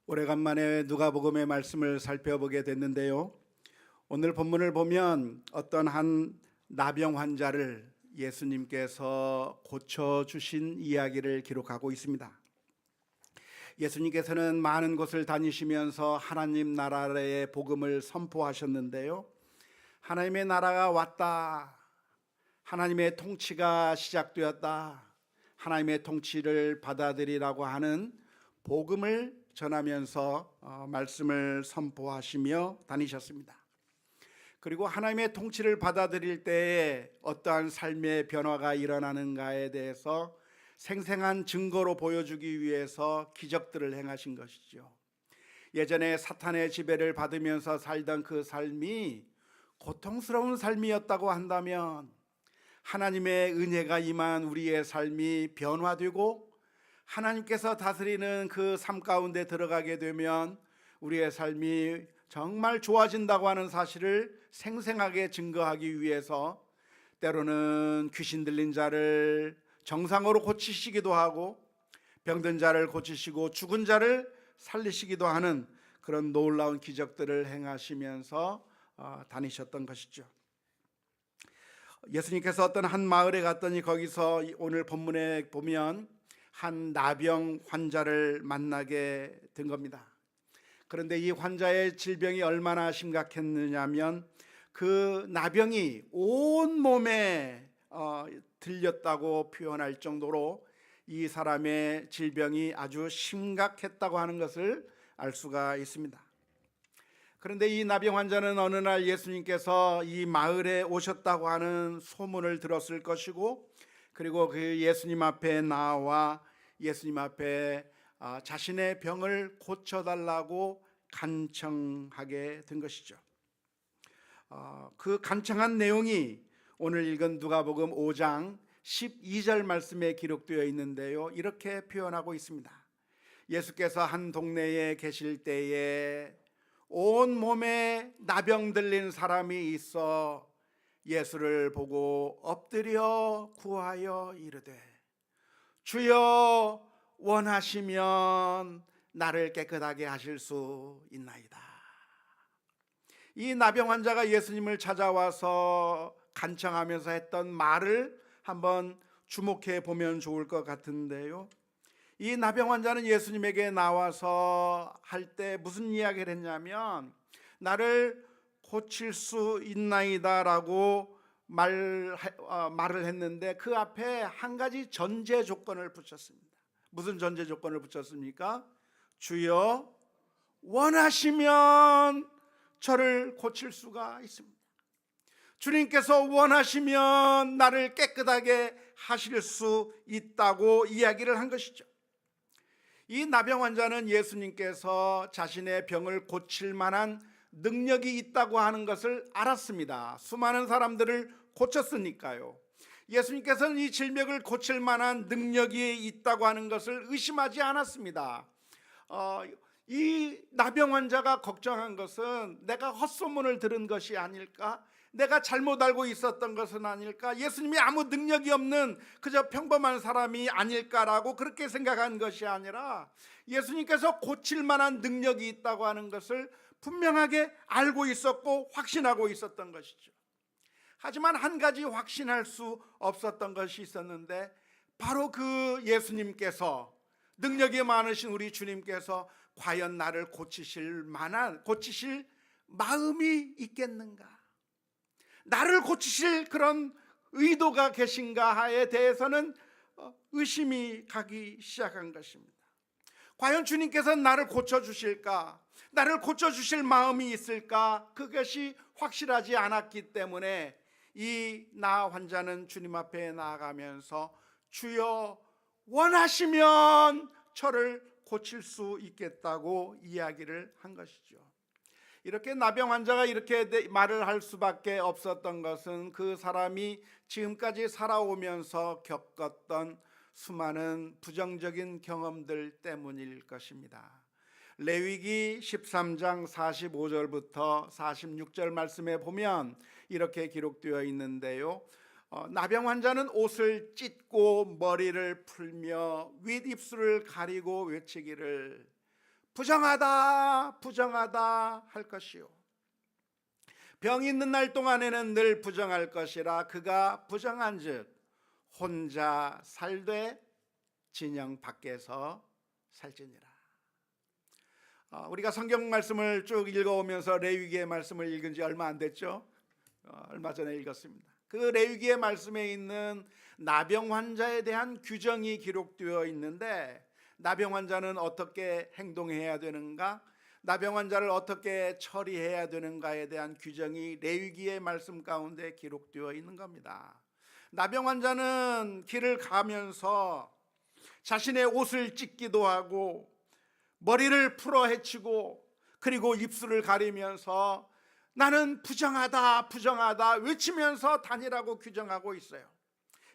오래간만에 누가복음의 말씀을 살펴보게 됐는데요. 오늘 본문을 보면 어떤 한 나병 환자를 예수님께서 고쳐주신 이야기를 기록하고 있습니다. 예수님께서는 많은 곳을 다니시면서 하나님 나라의 복음을 선포하셨는데요. 하나님의 나라가 왔다, 하나님의 통치가 시작되었다, 하나님의 통치를 받아들이라고 하는 복음을 전하면서 말씀을 선포하시며 다니셨습니다. 그리고 하나님의 통치를 받아들일 때에 어떠한 삶의 변화가 일어나는가에 대해서 생생한 증거로 보여주기 위해서 기적들을 행하신 것이죠. 예전에 사탄의 지배를 받으면서 살던 그 삶이 고통스러운 삶이었다고 한다면 하나님의 은혜가 임한 우리의 삶이 변화되고 하나님께서 다스리는 그 삶 가운데 들어가게 되면 우리의 삶이 정말 좋아진다고 하는 사실을 생생하게 증거하기 위해서 때로는 귀신 들린 자를 정상으로 고치시기도 하고 병든 자를 고치시고 죽은 자를 살리시기도 하는 그런 놀라운 기적들을 행하시면서 다니셨던 것이죠. 예수님께서 어떤 한 마을에 갔더니 거기서 오늘 본문에 보면 한 나병 환자를 만나게 된 겁니다. 그런데 이 환자의 질병이 얼마나 심각했느냐면 그 나병이 온 몸에 들렸다고 표현할 정도로 이 사람의 질병이 아주 심각했다고 하는 것을 알 수가 있습니다. 그런데 이 나병 환자는 어느 날 예수님께서 이 마을에 오셨다고 하는 소문을 들었을 것이고, 그리고 그 예수님 앞에 나와 예수님 앞에 자신의 병을 고쳐달라고 간청하게 된 것이죠. 그 간청한 내용이 오늘 읽은 누가복음 5장 12절 말씀에 기록되어 있는데요, 이렇게 표현하고 있습니다. 예수께서 한 동네에 계실 때에 온 몸에 나병 들린 사람이 있어 예수를 보고 엎드려 구하여 이르되 주여 원하시면 나를 깨끗하게 하실 수 있나이다. 이 나병 환자가 예수님을 찾아와서 간청하면서 했던 말을 한번 주목해 보면 좋을 것 같은데요, 이 나병 환자는 예수님에게 나와서 할 때 무슨 이야기를 했냐면 나를 고칠 수 있나이다 라고 말을 했는데 그 앞에 한 가지 전제 조건을 붙였습니다. 무슨 전제 조건을 붙였습니까? 주여 원하시면 저를 고칠 수가 있습니다. 주님께서 원하시면 나를 깨끗하게 하실 수 있다고 이야기를 한 것이죠. 이 나병 환자는 예수님께서 자신의 병을 고칠 만한 능력이 있다고 하는 것을 알았습니다. 수많은 사람들을 고쳤으니까요. 예수님께서는 이 질병을 고칠 만한 능력이 있다고 하는 것을 의심하지 않았습니다. 이 나병 환자가 걱정한 것은 내가 헛소문을 들은 것이 아닐까? 내가 잘못 알고 있었던 것은 아닐까? 예수님이 아무 능력이 없는 그저 평범한 사람이 아닐까라고 그렇게 생각한 것이 아니라 예수님께서 고칠 만한 능력이 있다고 하는 것을 분명하게 알고 있었고 확신하고 있었던 것이죠. 하지만 한 가지 확신할 수 없었던 것이 있었는데, 바로 그 예수님께서, 능력이 많으신 우리 주님께서 과연 나를 고치실 마음이 있겠는가, 나를 고치실 그런 의도가 계신가에 대해서는 의심이 가기 시작한 것입니다. 과연 주님께서는 나를 고쳐주실까, 나를 고쳐주실 마음이 있을까, 그것이 확실하지 않았기 때문에 이 나 환자는 주님 앞에 나아가면서 주여 원하시면 저를 고칠 수 있겠다고 이야기를 한 것이죠. 이렇게 나병 환자가 이렇게 말을 할 수밖에 없었던 것은 그 사람이 지금까지 살아오면서 겪었던 수많은 부정적인 경험들 때문일 것입니다. 레위기 13장 45절부터 46절 말씀에 보면 이렇게 기록되어 있는데요, 나병 환자는 옷을 찢고 머리를 풀며 윗입술을 가리고 외치기를 부정하다 부정하다 할 것이요 병이 있는 날 동안에는 늘 부정할 것이라 그가 부정한즉 혼자 살되 진영 밖에서 살지니라. 우리가 성경 말씀을 쭉 읽어오면서 레위기의 말씀을 읽은 지 얼마 안 됐죠? 얼마 전에 읽었습니다. 그 레위기의 말씀에 있는 나병 환자에 대한 규정이 기록되어 있는데 나병 환자는 어떻게 행동해야 되는가, 나병 환자를 어떻게 처리해야 되는가에 대한 규정이 레위기의 말씀 가운데 기록되어 있는 겁니다. 나병 환자는 길을 가면서 자신의 옷을 찢기도 하고 머리를 풀어 헤치고 그리고 입술을 가리면서 나는 부정하다 부정하다 외치면서 다니라고 규정하고 있어요.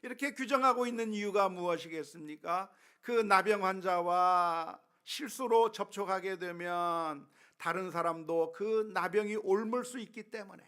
이렇게 규정하고 있는 이유가 무엇이겠습니까? 그 나병 환자와 실수로 접촉하게 되면 다른 사람도 그 나병이 옮을 수 있기 때문에,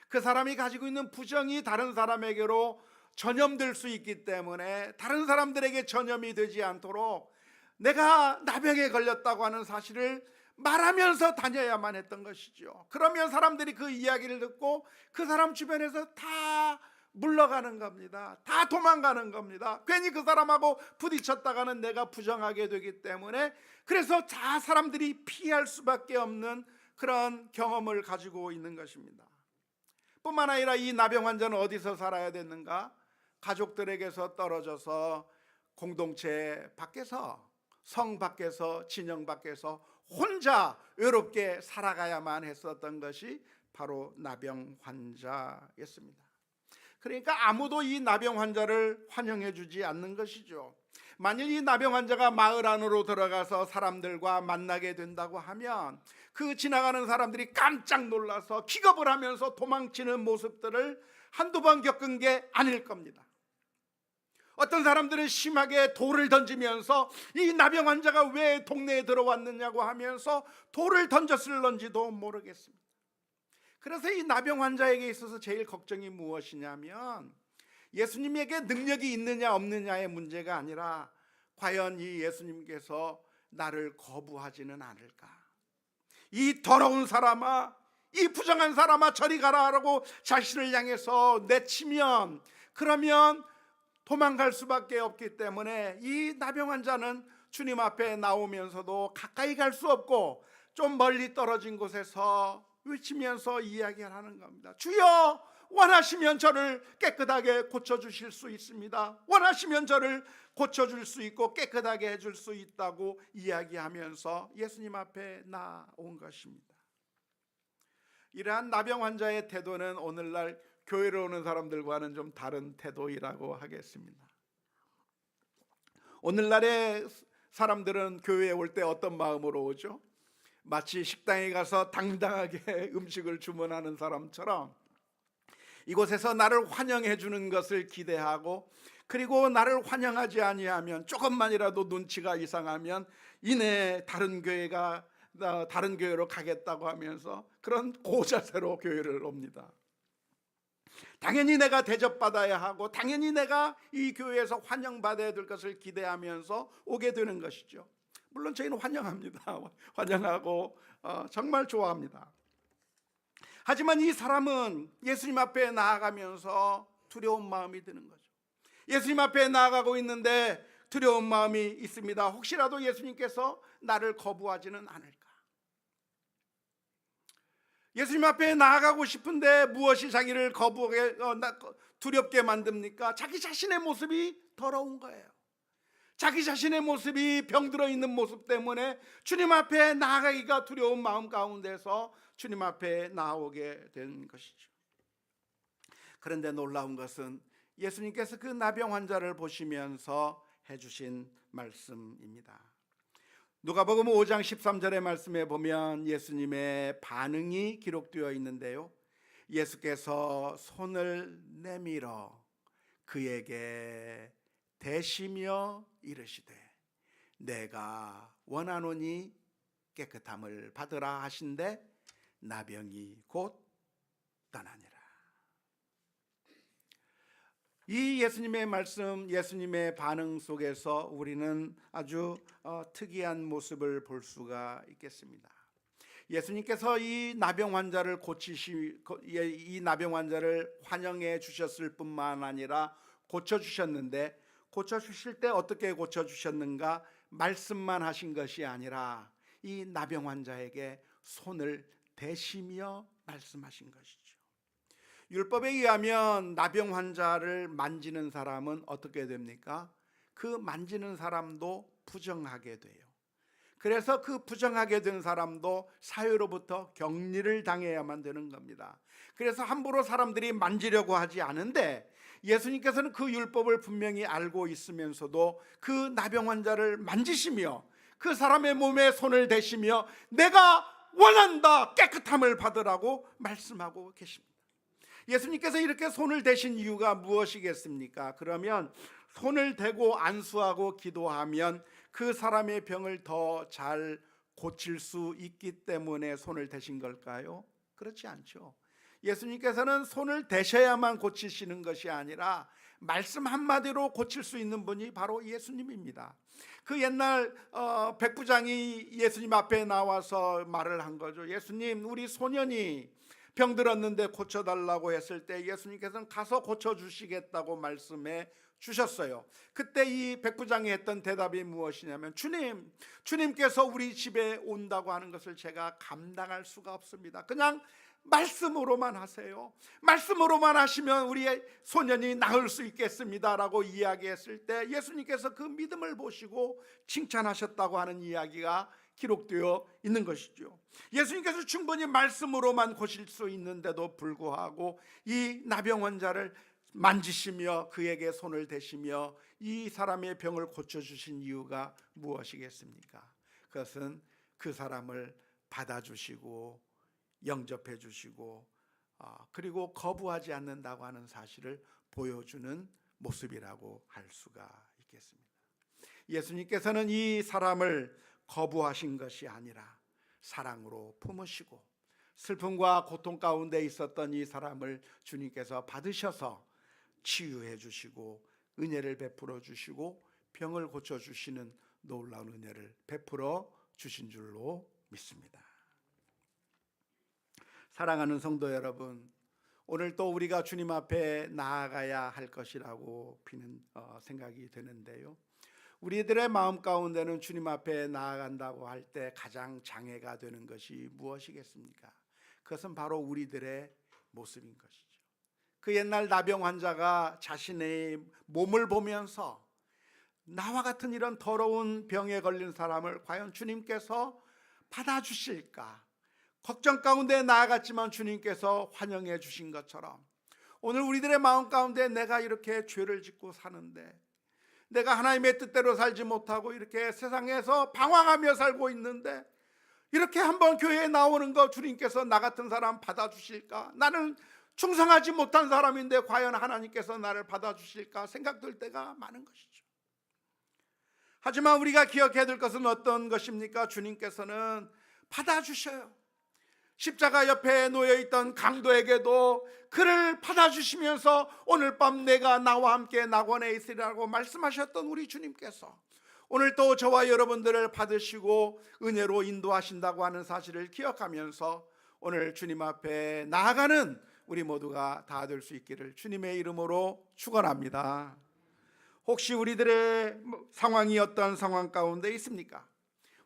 그 사람이 가지고 있는 부정이 다른 사람에게로 전염될 수 있기 때문에 다른 사람들에게 전염이 되지 않도록 내가 나병에 걸렸다고 하는 사실을 말하면서 다녀야만 했던 것이죠. 그러면 사람들이 그 이야기를 듣고 그 사람 주변에서 다 물러가는 겁니다. 다 도망가는 겁니다. 괜히 그 사람하고 부딪혔다가는 내가 부정하게 되기 때문에, 그래서 다 사람들이 피할 수밖에 없는 그런 경험을 가지고 있는 것입니다. 뿐만 아니라 이 나병 환자는 어디서 살아야 됐는가? 가족들에게서 떨어져서 공동체 밖에서, 성 밖에서, 진영 밖에서 혼자 외롭게 살아가야만 했었던 것이 바로 나병 환자였습니다. 그러니까 아무도 이 나병 환자를 환영해 주지 않는 것이죠. 만일 이 나병 환자가 마을 안으로 들어가서 사람들과 만나게 된다고 하면 그 지나가는 사람들이 깜짝 놀라서 기겁을 하면서 도망치는 모습들을 한두 번 겪은 게 아닐 겁니다. 어떤 사람들은 심하게 돌을 던지면서 이 나병 환자가 왜 동네에 들어왔느냐고 하면서 돌을 던졌을런지도 모르겠습니다. 그래서 이 나병 환자에게 있어서 제일 걱정이 무엇이냐면 예수님에게 능력이 있느냐 없느냐의 문제가 아니라 과연 이 예수님께서 나를 거부하지는 않을까, 이 더러운 사람아, 이 부정한 사람아 저리 가라라고 자신을 향해서 내치면 그러면 도망갈 수밖에 없기 때문에 이 나병 환자는 주님 앞에 나오면서도 가까이 갈 수 없고 좀 멀리 떨어진 곳에서 외치면서 이야기를 하는 겁니다. 주여, 원하시면 저를 깨끗하게 고쳐주실 수 있습니다. 원하시면 저를 고쳐줄 수 있고 깨끗하게 해줄 수 있다고 이야기하면서 예수님 앞에 나온 것입니다. 이러한 나병 환자의 태도는 오늘날 교회로 오는 사람들과는 좀 다른 태도이라고 하겠습니다. 오늘날의 사람들은 교회에 올 때 어떤 마음으로 오죠? 마치 식당에 가서 당당하게 음식을 주문하는 사람처럼 이곳에서 나를 환영해 주는 것을 기대하고, 그리고 나를 환영하지 아니하면 조금만이라도 눈치가 이상하면 이내 다른 교회로 가겠다고 하면서 그런 고자세로 교회를 옵니다. 당연히 내가 대접받아야 하고 당연히 내가 이 교회에서 환영받아야 될 것을 기대하면서 오게 되는 것이죠. 물론 저희는 환영합니다. 환영하고 정말 좋아합니다. 하지만 이 사람은 예수님 앞에 나아가면서 두려운 마음이 드는 거죠. 예수님 앞에 나아가고 있는데 두려운 마음이 있습니다. 혹시라도 예수님께서 나를 거부하지는 않을까. 예수님 앞에 나아가고 싶은데 무엇이 자기를 두렵게 만듭니까? 자기 자신의 모습이 더러운 거예요. 자기 자신의 모습이 병들어 있는 모습 때문에 주님 앞에 나아가기가 두려운 마음 가운데서 주님 앞에 나오게 된 것이죠. 그런데 놀라운 것은 예수님께서 그 나병 환자를 보시면서 해주신 말씀입니다. 누가복음 5장 13절의 말씀에 보면 예수님의 반응이 기록되어 있는데요, 예수께서 손을 내밀어 그에게 대시며 이르시되 내가 원하노니 깨끗함을 받으라 하신대 나병이 곧 떠나니라. 이 예수님의 말씀, 예수님의 반응 속에서 우리는 아주 특이한 모습을 볼 수가 있겠습니다. 예수님께서 이 나병 환자를 이 나병 환자를 환영해 주셨을 뿐만 아니라 고쳐 주셨는데, 고쳐 주실 때 어떻게 고쳐 주셨는가? 말씀만 하신 것이 아니라 이 나병 환자에게 손을 대시며 말씀하신 것이죠. 율법에 의하면 나병 환자를 만지는 사람은 어떻게 됩니까? 그 만지는 사람도 부정하게 돼요. 그래서 그 부정하게 된 사람도 사회로부터 격리를 당해야만 되는 겁니다. 그래서 함부로 사람들이 만지려고 하지 않은데, 예수님께서는 그 율법을 분명히 알고 있으면서도 그 나병 환자를 만지시며 그 사람의 몸에 손을 대시며 내가 원한다, 깨끗함을 받으라고 말씀하고 계십니다. 예수님께서 이렇게 손을 대신 이유가 무엇이겠습니까? 그러면 손을 대고 안수하고 기도하면 그 사람의 병을 더 잘 고칠 수 있기 때문에 손을 대신 걸까요? 그렇지 않죠. 예수님께서는 손을 대셔야만 고치시는 것이 아니라 말씀 한마디로 고칠 수 있는 분이 바로 예수님입니다. 그 옛날 백부장이 예수님 앞에 나와서 말을 한 거죠. 예수님, 우리 소년이 병들었는데 고쳐달라고 했을 때 예수님께서는 가서 고쳐주시겠다고 말씀해 주셨어요. 그때 이 백부장이 했던 대답이 무엇이냐면, 주님께서 우리 집에 온다고 하는 것을 제가 감당할 수가 없습니다. 그냥 말씀으로만 하세요. 말씀으로만 하시면 우리 소년이 나을 수 있겠습니다 라고 이야기했을 때 예수님께서 그 믿음을 보시고 칭찬하셨다고 하는 이야기가 기록되어 있는 것이죠. 예수님께서 충분히 말씀으로만 고칠 수 있는데도 불구하고 이 나병 환자를 만지시며 그에게 손을 대시며 이 사람의 병을 고쳐주신 이유가 무엇이겠습니까? 그것은 그 사람을 받아주시고 영접해 주시고 그리고 거부하지 않는다고 하는 사실을 보여주는 모습이라고 할 수가 있겠습니다. 예수님께서는 이 사람을 거부하신 것이 아니라 사랑으로 품으시고 슬픔과 고통 가운데 있었던 이 사람을 주님께서 받으셔서 치유해 주시고 은혜를 베풀어 주시고 병을 고쳐 주시는 놀라운 은혜를 베풀어 주신 줄로 믿습니다. 사랑하는 성도 여러분, 오늘 또 우리가 주님 앞에 나아가야 할 것이라고 생각이 되는데요. 우리들의 마음 가운데는 주님 앞에 나아간다고 할 때 가장 장애가 되는 것이 무엇이겠습니까? 그것은 바로 우리들의 모습인 것이죠. 그 옛날 나병 환자가 자신의 몸을 보면서 나와 같은 이런 더러운 병에 걸린 사람을 과연 주님께서 받아주실까? 걱정 가운데 나아갔지만 주님께서 환영해 주신 것처럼 오늘 우리들의 마음 가운데 내가 이렇게 죄를 짓고 사는데, 내가 하나님의 뜻대로 살지 못하고 이렇게 세상에서 방황하며 살고 있는데 이렇게 한번 교회에 나오는 거 주님께서 나 같은 사람 받아주실까? 나는 충성하지 못한 사람인데 과연 하나님께서 나를 받아주실까 생각될 때가 많은 것이죠. 하지만 우리가 기억해야 될 것은 어떤 것입니까? 주님께서는 받아주셔요. 십자가 옆에 놓여있던 강도에게도 그를 받아주시면서 오늘 밤 내가 나와 함께 낙원에 있으리라고 말씀하셨던 우리 주님께서 오늘 또 저와 여러분들을 받으시고 은혜로 인도하신다고 하는 사실을 기억하면서 오늘 주님 앞에 나아가는 우리 모두가 다 될 수 있기를 주님의 이름으로 축원합니다. 혹시 우리들의 상황이 어떤 상황 가운데 있습니까?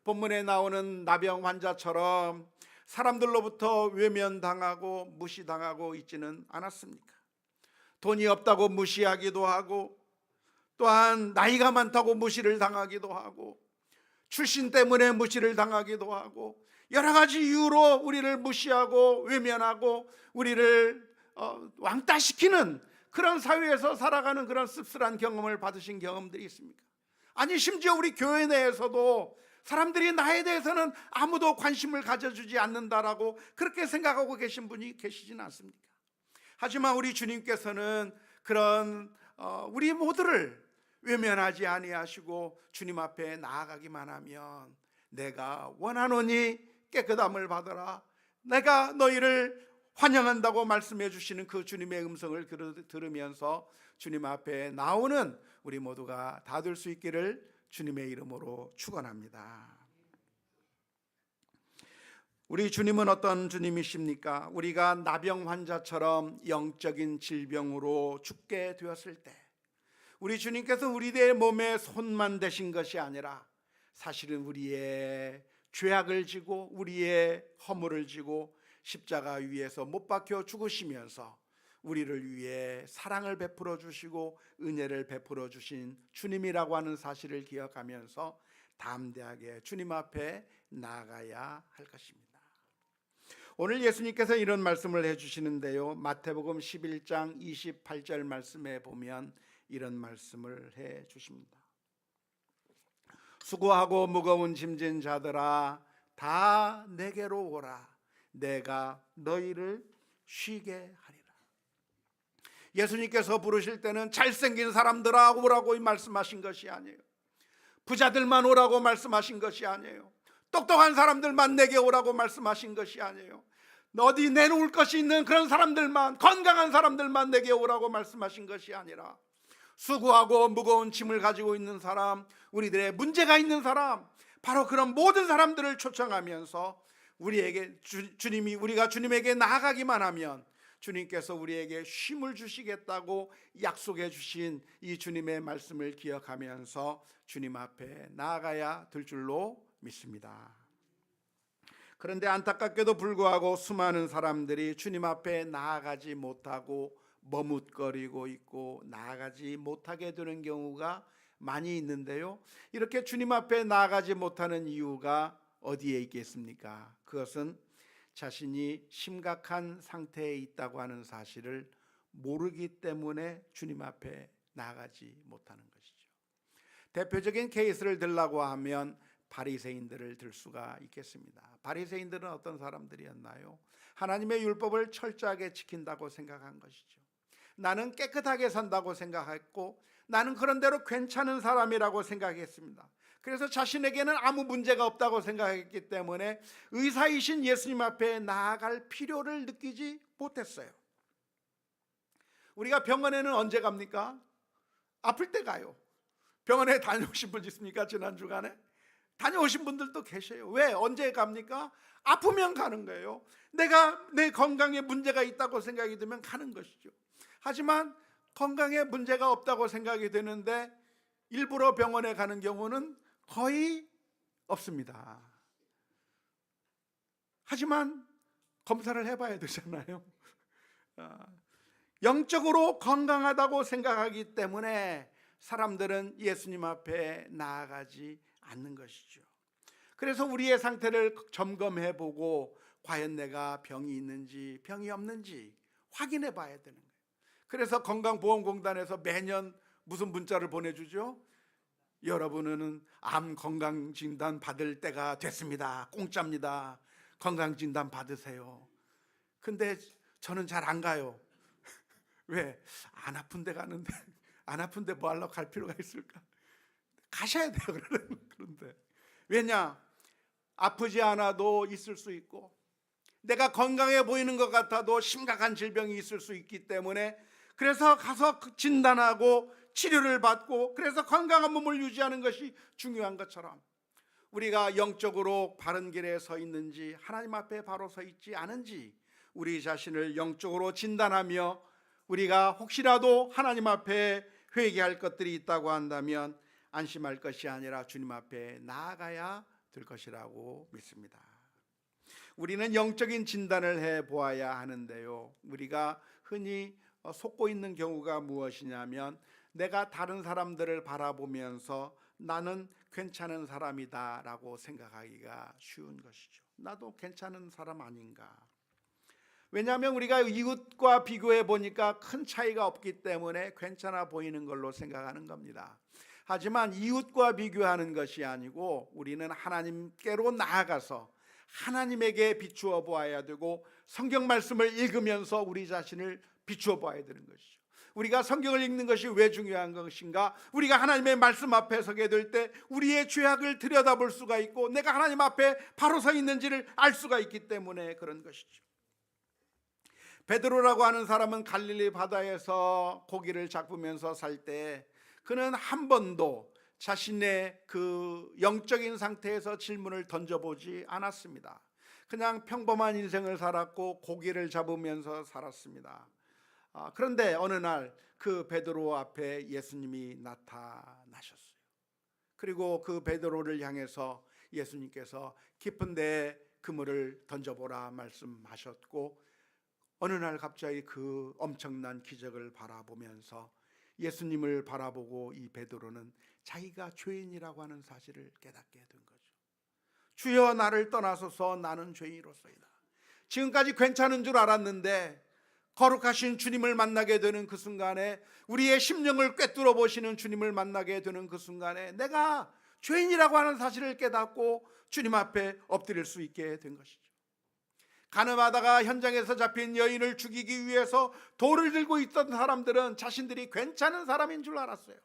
본문에 나오는 나병 환자처럼 사람들로부터 외면당하고 무시당하고 있지는 않았습니까? 돈이 없다고 무시하기도 하고, 또한 나이가 많다고 무시를 당하기도 하고, 출신 때문에 무시를 당하기도 하고, 여러 가지 이유로 우리를 무시하고 외면하고 우리를 왕따시키는 그런 사회에서 살아가는 그런 씁쓸한 경험을 받으신 경험들이 있습니까? 아니, 심지어 우리 교회 내에서도 사람들이 나에 대해서는 아무도 관심을 가져주지 않는다라고 그렇게 생각하고 계신 분이 계시지는 않습니까? 하지만 우리 주님께서는 그런 우리 모두를 외면하지 아니하시고 주님 앞에 나아가기만 하면 내가 원하노니 깨끗함을 받으라, 내가 너희를 환영한다고 말씀해 주시는 그 주님의 음성을 들으면서 주님 앞에 나오는 우리 모두가 다 될 수 있기를 주님의 이름으로 축원합니다. 우리 주님은 어떤 주님이십니까? 우리가 나병 환자처럼 영적인 질병으로 죽게 되었을 때 우리 주님께서 우리의 몸에 손만 대신 것이 아니라 사실은 우리의 죄악을 지고 우리의 허물을 지고 십자가 위에서 못 박혀 죽으시면서 우리를 위해 사랑을 베풀어 주시고 은혜를 베풀어 주신 주님이라고 하는 사실을 기억하면서 담대하게 주님 앞에 나아가야 할 것입니다. 오늘 예수님께서 이런 말씀을 해주시는데요, 마태복음 11장 28절 말씀에 보면 이런 말씀을 해주십니다. 수고하고 무거운 짐진 자들아 다 내게로 오라. 내가 너희를 쉬게 하리라. 예수님께서 부르실 때는 잘생긴 사람들아 오라고 말씀하신 것이 아니에요. 부자들만 오라고 말씀하신 것이 아니에요. 똑똑한 사람들만 내게 오라고 말씀하신 것이 아니에요. 어디 내놓을 것이 있는 그런 사람들만, 건강한 사람들만 내게 오라고 말씀하신 것이 아니라 수고하고 무거운 짐을 가지고 있는 사람, 우리들의 문제가 있는 사람, 바로 그런 모든 사람들을 초청하면서 우리에게 우리가 주님에게 나아가기만 하면 주님께서 우리에게 쉼을 주시겠다고 약속해 주신 이 주님의 말씀을 기억하면서 주님 앞에 나아가야 될 줄로 믿습니다. 그런데 안타깝게도 불구하고 수많은 사람들이 주님 앞에 나아가지 못하고 머뭇거리고 있고 나아가지 못하게 되는 경우가 많이 있는데요, 이렇게 주님 앞에 나아가지 못하는 이유가 어디에 있겠습니까? 그것은 자신이 심각한 상태에 있다고 하는 사실을 모르기 때문에 주님 앞에 나아가지 못하는 것이죠. 대표적인 케이스를 들라고 하면 바리새인들을 들 수가 있겠습니다. 바리새인들은 어떤 사람들이었나요? 하나님의 율법을 철저하게 지킨다고 생각한 것이죠. 나는 깨끗하게 산다고 생각했고 나는 그런 대로 괜찮은 사람이라고 생각했습니다. 그래서 자신에게는 아무 문제가 없다고 생각했기 때문에 의사이신 예수님 앞에 나아갈 필요를 느끼지 못했어요. 우리가 병원에는 언제 갑니까? 아플 때 가요. 병원에 다녀오신 분 있습니까? 지난주간에 다녀오신 분들도 계셔요. 왜? 언제 갑니까? 아프면 가는 거예요. 내가 내 건강에 문제가 있다고 생각이 들면 가는 것이죠. 하지만 건강에 문제가 없다고 생각이 되는데 일부러 병원에 가는 경우는 거의 없습니다. 하지만 검사를 해봐야 되잖아요. 영적으로 건강하다고 생각하기 때문에 사람들은 예수님 앞에 나아가지 않는 것이죠. 그래서 우리의 상태를 점검해보고 과연 내가 병이 있는지 병이 없는지 확인해 봐야 되는 거예요. 그래서 건강보험공단에서 매년 무슨 문자를 보내주죠? 여러분은 암 건강진단 받을 때가 됐습니다. 공짜입니다. 건강진단 받으세요. 근데 저는 잘 안 가요. 왜? 안 아픈데 가는데 안 아픈데 뭐 하려고 갈 필요가 있을까? 가셔야 돼요. 그런데 왜냐? 아프지 않아도 있을 수 있고 내가 건강해 보이는 것 같아도 심각한 질병이 있을 수 있기 때문에 그래서 가서 진단하고 치료를 받고 그래서 건강한 몸을 유지하는 것이 중요한 것처럼 우리가 영적으로 바른 길에 서 있는지 하나님 앞에 바로 서 있지 않은지 우리 자신을 영적으로 진단하며 우리가 혹시라도 하나님 앞에 회개할 것들이 있다고 한다면 안심할 것이 아니라 주님 앞에 나아가야 될 것이라고 믿습니다. 우리는 영적인 진단을 해보아야 하는데요, 우리가 흔히 속고 있는 경우가 무엇이냐면 내가 다른 사람들을 바라보면서 나는 괜찮은 사람이다 라고 생각하기가 쉬운 것이죠. 나도 괜찮은 사람 아닌가? 왜냐하면 우리가 이웃과 비교해 보니까 큰 차이가 없기 때문에 괜찮아 보이는 걸로 생각하는 겁니다. 하지만 이웃과 비교하는 것이 아니고 우리는 하나님께로 나아가서 하나님에게 비추어 보아야 되고 성경 말씀을 읽으면서 우리 자신을 비추어 봐야 되는 것이죠. 우리가 성경을 읽는 것이 왜 중요한 것인가? 우리가 하나님의 말씀 앞에 서게 될 때 우리의 죄악을 들여다볼 수가 있고 내가 하나님 앞에 바로 서 있는지를 알 수가 있기 때문에 그런 것이죠. 베드로라고 하는 사람은 갈릴리 바다에서 고기를 잡으면서 살 때 그는 한 번도 자신의 그 영적인 상태에서 질문을 던져보지 않았습니다. 그냥 평범한 인생을 살았고 고기를 잡으면서 살았습니다. 그런데 어느 날 그 베드로 앞에 예수님이 나타나셨어요. 그리고 그 베드로를 향해서 예수님께서 깊은 데에 그물을 던져보라 말씀하셨고, 어느 날 갑자기 그 엄청난 기적을 바라보면서 예수님을 바라보고 이 베드로는 자기가 죄인이라고 하는 사실을 깨닫게 된 거죠. 주여, 나를 떠나소서, 나는 죄인으로서이다. 지금까지 괜찮은 줄 알았는데 거룩하신 주님을 만나게 되는 그 순간에, 우리의 심령을 꿰뚫어 보시는 주님을 만나게 되는 그 순간에 내가 죄인이라고 하는 사실을 깨닫고 주님 앞에 엎드릴 수 있게 된 것이죠. 가늠하다가 현장에서 잡힌 여인을 죽이기 위해서 돌을 들고 있던 사람들은 자신들이 괜찮은 사람인 줄 알았어요.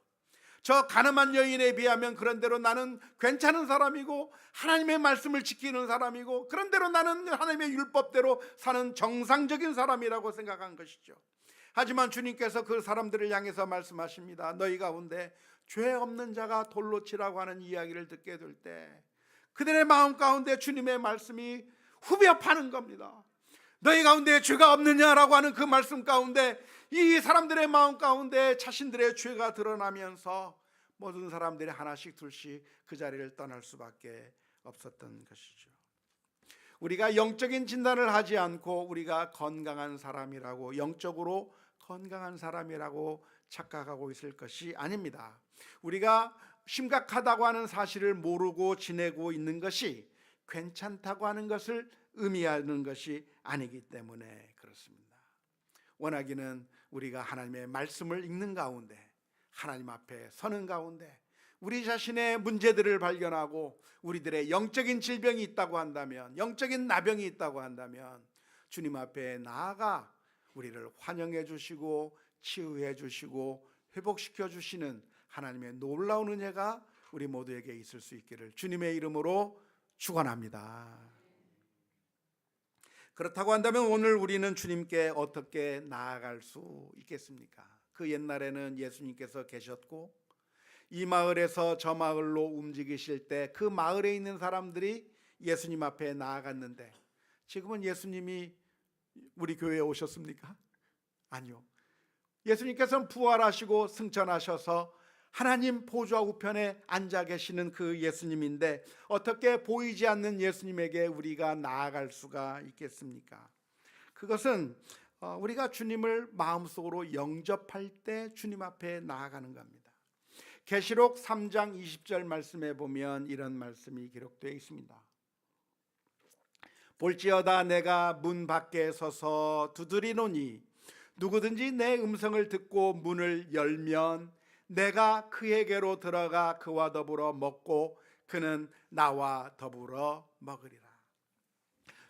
저 가늠한 여인에 비하면 그런대로 나는 괜찮은 사람이고 하나님의 말씀을 지키는 사람이고 그런대로 나는 하나님의 율법대로 사는 정상적인 사람이라고 생각한 것이죠. 하지만 주님께서 그 사람들을 향해서 말씀하십니다. 너희 가운데 죄 없는 자가 돌로 치라고 하는 이야기를 듣게 될 때 그들의 마음 가운데 주님의 말씀이 후벼 파는 겁니다. 너희 가운데 죄가 없느냐라고 하는 그 말씀 가운데 이 사람들의 마음 가운데 자신들의 죄가 드러나면서 모든 사람들이 하나씩 둘씩 그 자리를 떠날 수밖에 없었던 것이죠. 우리가 영적인 진단을 하지 않고 우리가 건강한 사람이라고, 영적으로 건강한 사람이라고 착각하고 있을 것이 아닙니다. 우리가 심각하다고 하는 사실을 모르고 지내고 있는 것이 괜찮다고 하는 것을 의미하는 것이 아니기 때문에 그렇습니다. 원하기는 우리가 하나님의 말씀을 읽는 가운데, 하나님 앞에 서는 가운데 우리 자신의 문제들을 발견하고 우리들의 영적인 질병이 있다고 한다면, 영적인 나병이 있다고 한다면 주님 앞에 나아가 우리를 환영해 주시고 치유해 주시고 회복시켜 주시는 하나님의 놀라운 은혜가 우리 모두에게 있을 수 있기를 주님의 이름으로 축원합니다. 그렇다고 한다면 오늘 우리는 주님께 어떻게 나아갈 수 있겠습니까? 그 옛날에는 예수님께서 계셨고 이 마을에서 저 마을로 움직이실 때 그 마을에 있는 사람들이 예수님 앞에 나아갔는데, 지금은 예수님이 우리 교회에 오셨습니까? 아니요. 예수님께서는 부활하시고 승천하셔서 하나님 보좌 우편에 앉아 계시는 그 예수님인데 어떻게 보이지 않는 예수님에게 우리가 나아갈 수가 있겠습니까? 그것은 우리가 주님을 마음속으로 영접할 때 주님 앞에 나아가는 겁니다. 계시록 3장 20절 말씀에 보면 이런 말씀이 기록되어 있습니다. 볼지어다 내가 문 밖에 서서 두드리노니 누구든지 내 음성을 듣고 문을 열면 내가 그에게로 들어가 그와 더불어 먹고 그는 나와 더불어 먹으리라.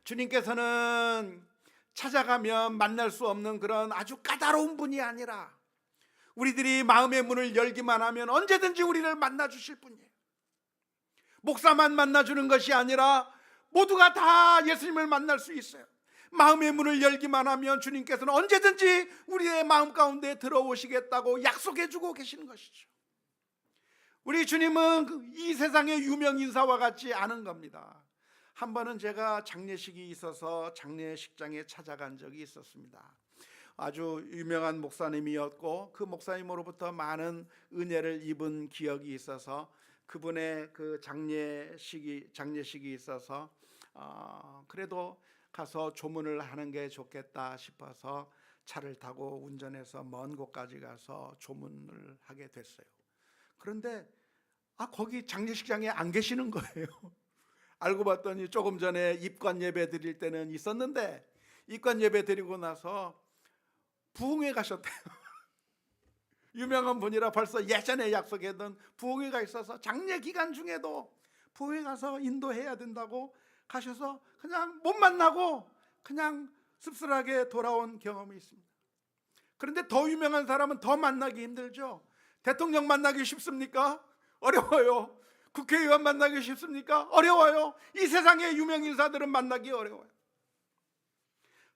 주님께서는 찾아가면 만날 수 없는 그런 아주 까다로운 분이 아니라 우리들이 마음의 문을 열기만 하면 언제든지 우리를 만나 주실 분이에요. 목사만 만나주는 것이 아니라 모두가 다 예수님을 만날 수 있어요. 마음의 문을 열기만 하면 주님께서는 언제든지 우리의 마음 가운데 들어오시겠다고 약속해 주고 계시는 것이죠. 우리 주님은 이 세상의 유명 인사와 같지 않은 겁니다. 한 번은 제가 장례식이 있어서 장례식장에 찾아간 적이 있었습니다. 아주 유명한 목사님이었고 그 목사님으로부터 많은 은혜를 입은 기억이 있어서 그분의 그 장례식이 있어서 그래도 가서 조문을 하는 게 좋겠다 싶어서 차를 타고 운전해서 먼 곳까지 가서 조문을 하게 됐어요. 그런데 거기 장례식장에 안 계시는 거예요. 알고 봤더니 조금 전에 입관 예배 드릴 때는 있었는데 입관 예배 드리고 나서 부흥회 가셨대요. 유명한 분이라 벌써 예전에 약속했던 부흥회가 있어서 장례 기간 중에도 부흥회 가서 인도해야 된다고 가셔서 그냥 못 만나고 그냥 씁쓸하게 돌아온 경험이 있습니다. 그런데 더 유명한 사람은 더 만나기 힘들죠. 대통령 만나기 쉽습니까? 어려워요. 국회의원 만나기 쉽습니까? 어려워요. 이 세상의 유명 인사들은 만나기 어려워요.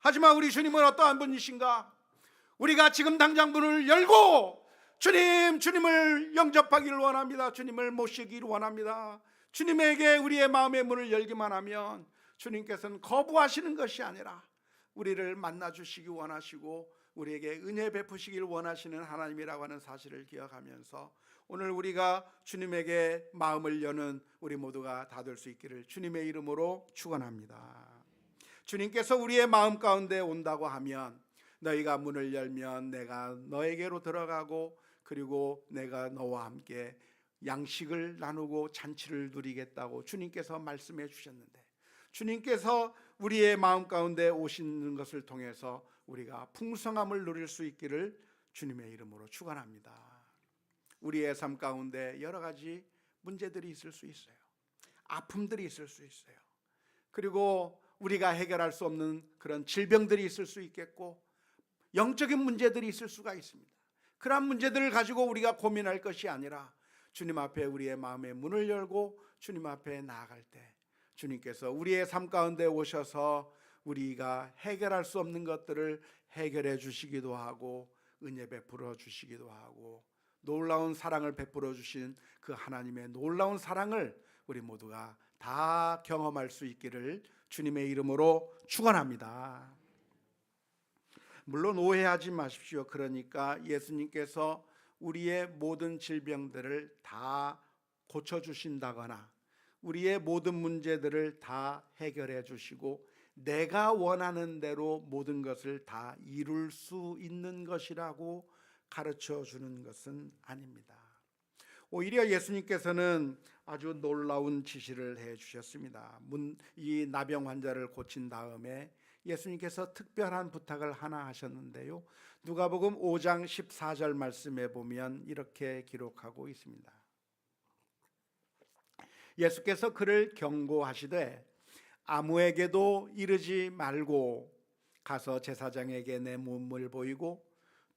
하지만 우리 주님은 어떠한 분이신가? 우리가 지금 당장 문을 열고 주님을 영접하기를 원합니다. 주님을 모시기를 원합니다. 주님에게 우리의 마음의 문을 열기만 하면 주님께서는 거부하시는 것이 아니라 우리를 만나주시기 원하시고 우리에게 은혜 베푸시길 원하시는 하나님이라고 하는 사실을 기억하면서 오늘 우리가 주님에게 마음을 여는 우리 모두가 다 될 수 있기를 주님의 이름으로 축원합니다. 주님께서 우리의 마음 가운데 온다고 하면 너희가 문을 열면 내가 너에게로 들어가고 그리고 내가 너와 함께 양식을 나누고 잔치를 누리겠다고 주님께서 말씀해 주셨는데, 주님께서 우리의 마음 가운데 오시는 것을 통해서 우리가 풍성함을 누릴 수 있기를 주님의 이름으로 축원합니다. 우리의 삶 가운데 여러 가지 문제들이 있을 수 있어요. 아픔들이 있을 수 있어요. 그리고 우리가 해결할 수 없는 그런 질병들이 있을 수 있겠고 영적인 문제들이 있을 수가 있습니다. 그러한 문제들을 가지고 우리가 고민할 것이 아니라 주님 앞에 우리의 마음의 문을 열고 주님 앞에 나아갈 때 주님께서 우리의 삶 가운데 오셔서 우리가 해결할 수 없는 것들을 해결해 주시기도 하고 은혜 베풀어 주시기도 하고 놀라운 사랑을 베풀어 주신 그 하나님의 놀라운 사랑을 우리 모두가 다 경험할 수 있기를 주님의 이름으로 축원합니다. 물론 오해하지 마십시오. 그러니까 예수님께서 우리의 모든 질병들을 다 고쳐주신다거나 우리의 모든 문제들을 다 해결해 주시고 내가 원하는 대로 모든 것을 다 이룰 수 있는 것이라고 가르쳐 주는 것은 아닙니다. 오히려 예수님께서는 아주 놀라운 지시를 해 주셨습니다. 이 나병 환자를 고친 다음에 예수님께서 특별한 부탁을 하나 하셨는데요, 누가복음 5장 14절 말씀에 보면 이렇게 기록하고 있습니다. 예수께서 그를 경고하시되 아무에게도 이르지 말고 가서 제사장에게 내 몸을 보이고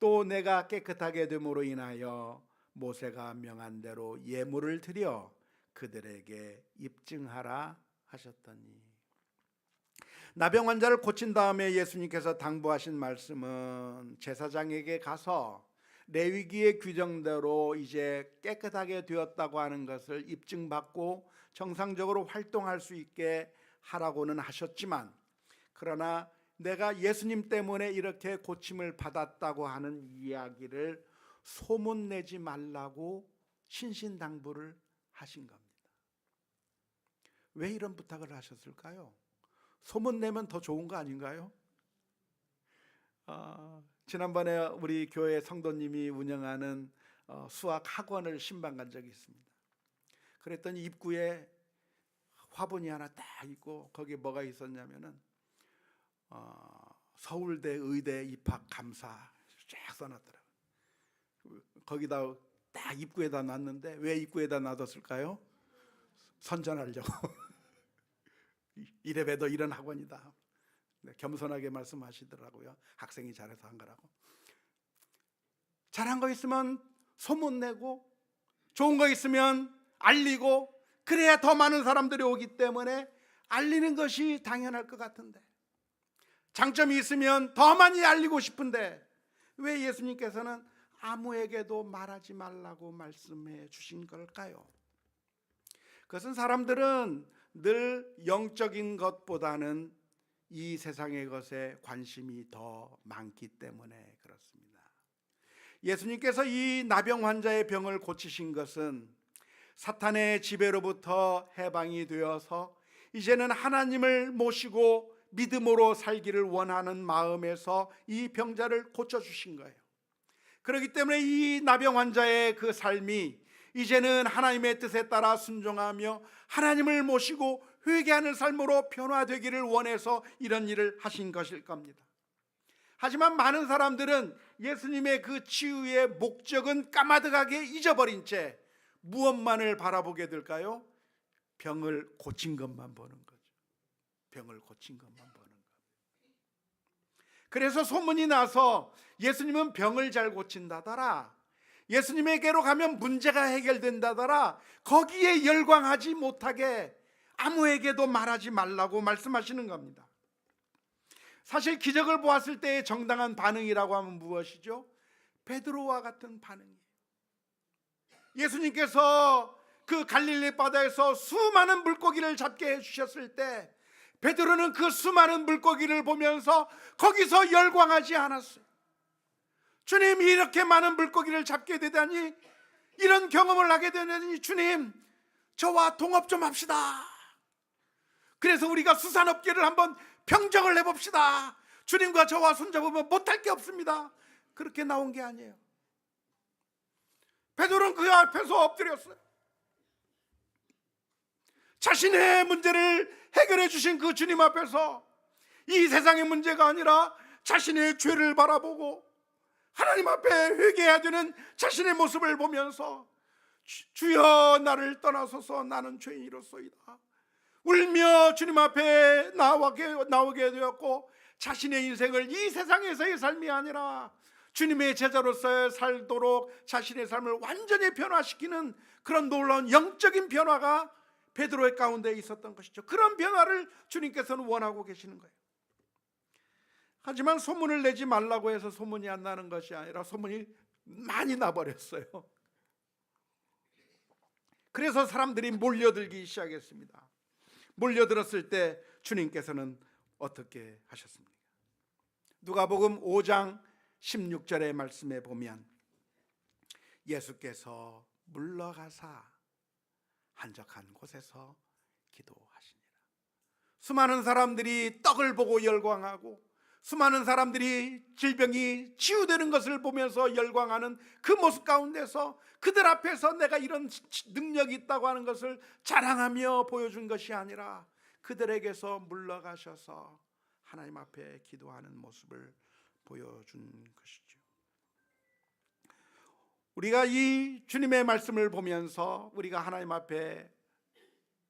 또 내가 깨끗하게 됨으로 인하여 모세가 명한 대로 예물을 드려 그들에게 입증하라 하셨더니, 나병 환자를 고친 다음에 예수님께서 당부하신 말씀은 제사장에게 가서 레위기의 규정대로 이제 깨끗하게 되었다고 하는 것을 입증받고 정상적으로 활동할 수 있게 하라고는 하셨지만, 그러나 내가 예수님 때문에 이렇게 고침을 받았다고 하는 이야기를 소문내지 말라고 신신당부를 하신 겁니다. 왜 이런 부탁을 하셨을까요? 소문내면 더 좋은 거 아닌가요? 지난번에 우리 교회 성도님이 운영하는 수학 학원을 신방 간 적이 있습니다. 그랬더니 입구에 화분이 하나 딱 있고 거기에 뭐가 있었냐면은 서울대 의대 입학 감사 쫙 써놨더라고요. 거기다 딱 입구에다 놨는데 왜 입구에다 놔뒀을까요? 선전하려고. 이래봬도 이런 학원이다. 겸손하게 말씀하시더라고요. 학생이 잘해서 한 거라고. 잘한 거 있으면 소문내고 좋은 거 있으면 알리고 그래야 더 많은 사람들이 오기 때문에 알리는 것이 당연할 것 같은데, 장점이 있으면 더 많이 알리고 싶은데 왜 예수님께서는 아무에게도 말하지 말라고 말씀해 주신 걸까요? 그것은 사람들은 늘 영적인 것보다는 이 세상의 것에 관심이 더 많기 때문에 그렇습니다. 예수님께서 이 나병 환자의 병을 고치신 것은 사탄의 지배로부터 해방이 되어서 이제는 하나님을 모시고 믿음으로 살기를 원하는 마음에서 이 병자를 고쳐주신 거예요. 그렇기 때문에 이 나병 환자의 그 삶이 이제는 하나님의 뜻에 따라 순종하며 하나님을 모시고 회개하는 삶으로 변화되기를 원해서 이런 일을 하신 것일 겁니다. 하지만 많은 사람들은 예수님의 그 치유의 목적은 까마득하게 잊어버린 채 무엇만을 바라보게 될까요? 병을 고친 것만 보는 거죠. 병을 고친 것만 보는 것. 그래서 소문이 나서 예수님은 병을 잘 고친다더라, 예수님에게로 가면 문제가 해결된다더라, 거기에 열광하지 못하게 아무에게도 말하지 말라고 말씀하시는 겁니다. 사실 기적을 보았을 때의 정당한 반응이라고 하면 무엇이죠? 베드로와 같은 반응이에요. 예수님께서 그 갈릴리 바다에서 수많은 물고기를 잡게 해주셨을 때 베드로는 그 수많은 물고기를 보면서 거기서 열광하지 않았어요. 주님, 이렇게 많은 물고기를 잡게 되다니, 이런 경험을 하게 되다니, 주님, 저와 동업 좀 합시다. 그래서 우리가 수산업계를 한번 평정을 해봅시다. 주님과 저와 손잡으면 못할 게 없습니다. 그렇게 나온 게 아니에요. 베드로는 그 앞에서 엎드렸어요. 자신의 문제를 해결해 주신 그 주님 앞에서 이 세상의 문제가 아니라 자신의 죄를 바라보고 하나님 앞에 회개해야 되는 자신의 모습을 보면서 주여, 나를 떠나소서, 나는 죄인이로소이다 울며 주님 앞에 나오게 되었고, 자신의 인생을 이 세상에서의 삶이 아니라 주님의 제자로서 살도록 자신의 삶을 완전히 변화시키는 그런 놀라운 영적인 변화가 베드로의 가운데 있었던 것이죠. 그런 변화를 주님께서는 원하고 계시는 거예요. 하지만 소문을 내지 말라고 해서 소문이 안 나는 것이 아니라 소문이 많이 나버렸어요. 그래서 사람들이 몰려들기 시작했습니다. 몰려들었을 때 주님께서는 어떻게 하셨습니까? 누가복음 5장 16절의 말씀에 보면 예수께서 물러가사 한적한 곳에서 기도하시니라. 수많은 사람들이 떡을 보고 열광하고, 수많은 사람들이 질병이 치유되는 것을 보면서 열광하는 그 모습 가운데서 그들 앞에서 내가 이런 능력이 있다고 하는 것을 자랑하며 보여준 것이 아니라 그들에게서 물러가셔서 하나님 앞에 기도하는 모습을 보여준 것이죠. 우리가 이 주님의 말씀을 보면서 우리가 하나님 앞에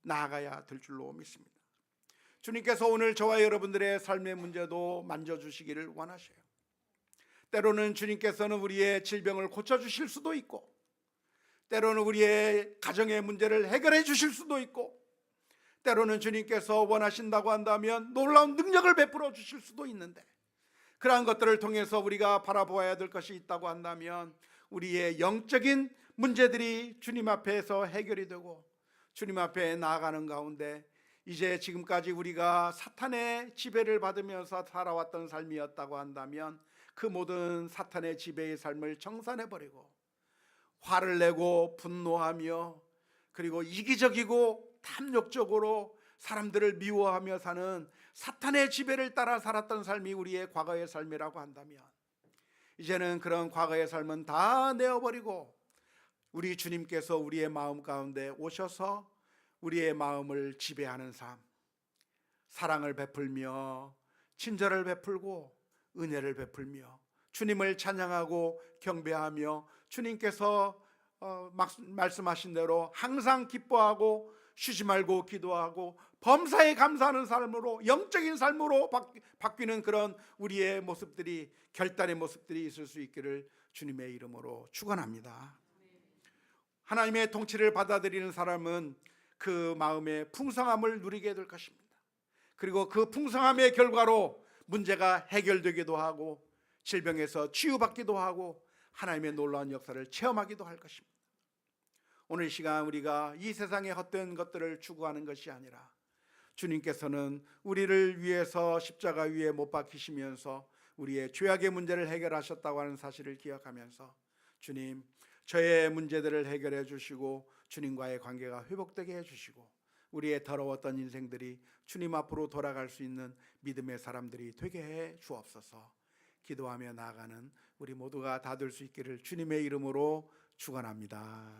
나아가야 될 줄로 믿습니다. 주님께서 오늘 저와 여러분들의 삶의 문제도 만져주시기를 원하셔요. 때로는 주님께서는 우리의 질병을 고쳐주실 수도 있고, 때로는 우리의 가정의 문제를 해결해 주실 수도 있고, 때로는 주님께서 원하신다고 한다면 놀라운 능력을 베풀어 주실 수도 있는데, 그러한 것들을 통해서 우리가 바라보아야 될 것이 있다고 한다면 우리의 영적인 문제들이 주님 앞에서 해결이 되고 주님 앞에 나아가는 가운데, 이제 지금까지 우리가 사탄의 지배를 받으면서 살아왔던 삶이었다고 한다면 그 모든 사탄의 지배의 삶을 청산해버리고 화를 내고 분노하며, 그리고 이기적이고 탐욕적으로 사람들을 미워하며 사는 사탄의 지배를 따라 살았던 삶이 우리의 과거의 삶이라고 한다면, 이제는 그런 과거의 삶은 다 내어버리고 우리 주님께서 우리의 마음 가운데 오셔서 우리의 마음을 지배하는 삶, 사랑을 베풀며 친절을 베풀고 은혜를 베풀며 주님을 찬양하고 경배하며 주님께서 말씀하신 대로 항상 기뻐하고 쉬지 말고 기도하고 범사에 감사하는 삶으로, 영적인 삶으로 바뀌는 그런 우리의 모습들이, 결단의 모습들이 있을 수 있기를 주님의 이름으로 축원합니다. 하나님의 통치를 받아들이는 사람은 그 마음의 풍성함을 누리게 될 것입니다. 그리고 그 풍성함의 결과로 문제가 해결되기도 하고 질병에서 치유받기도 하고 하나님의 놀라운 역사를 체험하기도 할 것입니다. 오늘 이 시간 우리가 이 세상의 헛된 것들을 추구하는 것이 아니라 주님께서는 우리를 위해서 십자가 위에 못 박히시면서 우리의 죄악의 문제를 해결하셨다고 하는 사실을 기억하면서, 주님, 저의 문제들을 해결해 주시고 주님과의 관계가 회복되게 해주시고 우리의 더러웠던 인생들이 주님 앞으로 돌아갈 수 있는 믿음의 사람들이 되게 해 주옵소서. 기도하며 나아가는 우리 모두가 다 될 수 있기를 주님의 이름으로 축원합니다.